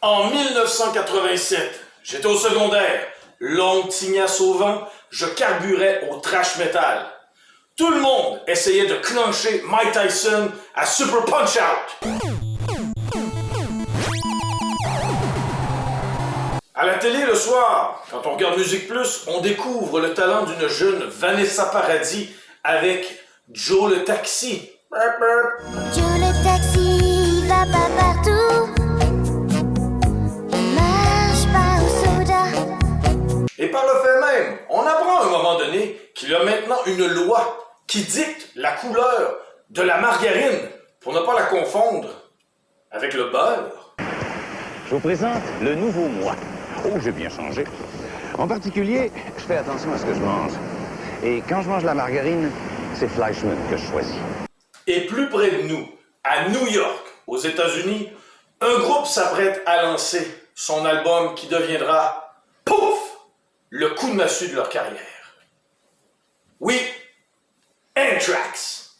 En 1987, j'étais au secondaire, longue tignasse au vent, je carburais au thrash metal. Tout le monde essayait de clencher Mike Tyson à Super Punch-Out. À la télé le soir, quand on regarde Musique Plus, on découvre le talent d'une jeune Vanessa Paradis avec Joe le Taxi. Joe le taxi va pas partout. Il marche pas au soda. Et par le fait même, on apprend à un moment donné qu'il y a maintenant une loi qui dicte la couleur de la margarine pour ne pas la confondre avec le beurre. Je vous présente le nouveau moi. Oh, j'ai bien changé. En particulier, je fais attention à ce que je mange. Et quand je mange la margarine, c'est Fleischmann que je choisis. Et plus près de nous, à New York, aux États-Unis, un groupe s'apprête à lancer son album qui deviendra, pouf, le coup de massue de leur carrière. Oui, Anthrax.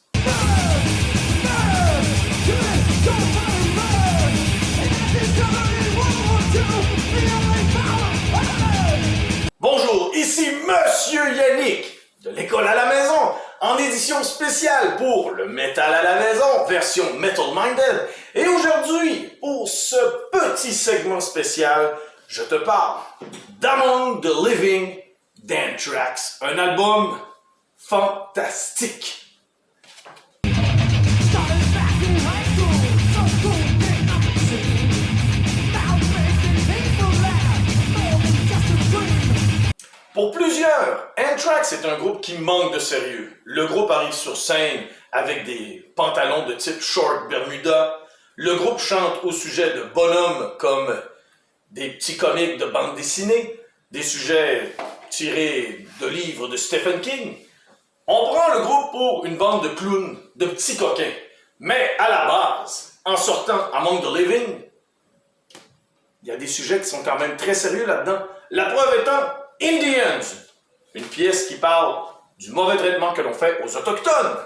Bonjour, ici Monsieur Yannick de l'école à la maison, en édition spéciale pour le Metal à la maison, version Metal Minded. Et aujourd'hui, pour ce petit segment spécial, je te parle d'Among the Living d'Anthrax, un album fantastique. Pour plusieurs, Anthrax est un groupe qui manque de sérieux. Le groupe arrive sur scène avec des pantalons de type short Bermuda. Le groupe chante au sujet de bonhommes comme des petits comiques de bande dessinée, des sujets tirés de livres de Stephen King. On prend le groupe pour une bande de clowns, de petits coquins. Mais à la base, en sortant Among the Living, il y a des sujets qui sont quand même très sérieux là-dedans. La preuve étant Indians, une pièce qui parle du mauvais traitement que l'on fait aux Autochtones.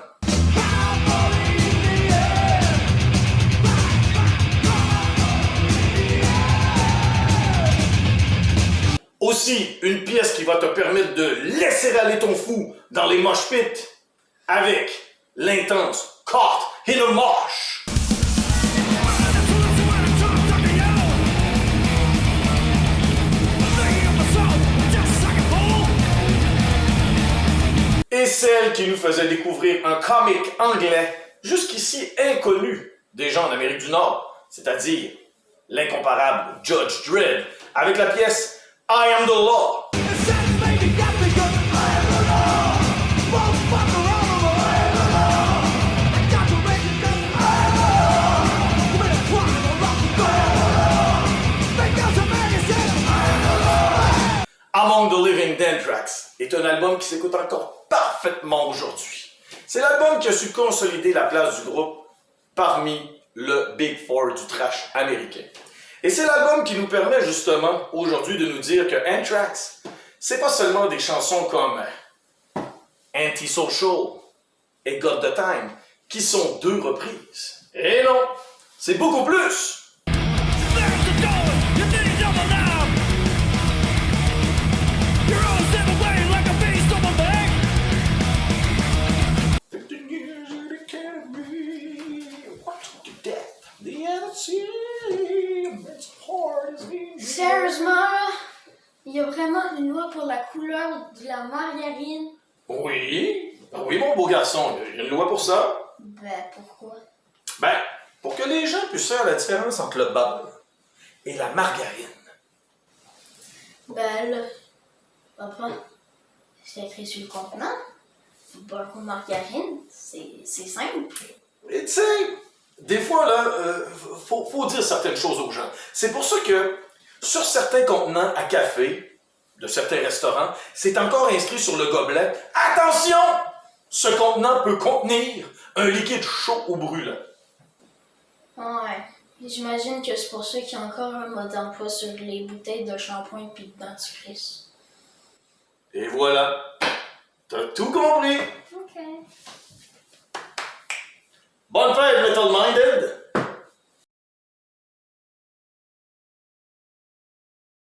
Aussi, une pièce qui va te permettre de laisser aller ton fou dans les mosh pits avec l'intense Caught in a Mosh. Et celle qui nous faisait découvrir un comic anglais jusqu'ici inconnu des gens en Amérique du Nord, c'est-à-dire l'incomparable Judge Dredd, avec la pièce I Am the Law. Among the Living d'Anthrax est un album qui s'écoute encore parfaitement aujourd'hui. C'est l'album qui a su consolider la place du groupe parmi le Big Four du thrash américain. Et c'est l'album qui nous permet justement aujourd'hui de nous dire que Anthrax, c'est pas seulement des chansons comme Antisocial et Got the Time, qui sont deux reprises. Et non, c'est beaucoup plus! Sérieusement, il y a vraiment une loi pour la couleur de la margarine. Oui, oui mon beau garçon, il y a une loi pour ça. Ben, pourquoi? Ben, pour que les gens puissent faire la différence entre le beurre et la margarine. Ben là, papa, c'est écrit sur le contenant. Beurre ou margarine, c'est simple. Et tu sais, des fois, là, faut dire certaines choses aux gens. C'est pour ça que, sur certains contenants à café, de certains restaurants, c'est encore inscrit sur le gobelet « Attention! Ce contenant peut contenir un liquide chaud ou brûlant. » Ouais, j'imagine que c'est pour ça qu'il y a encore un mode d'emploi sur les bouteilles de shampoing et de dentifrice. Et voilà, t'as tout compris. Ok. Bonne fête, Metal Minded!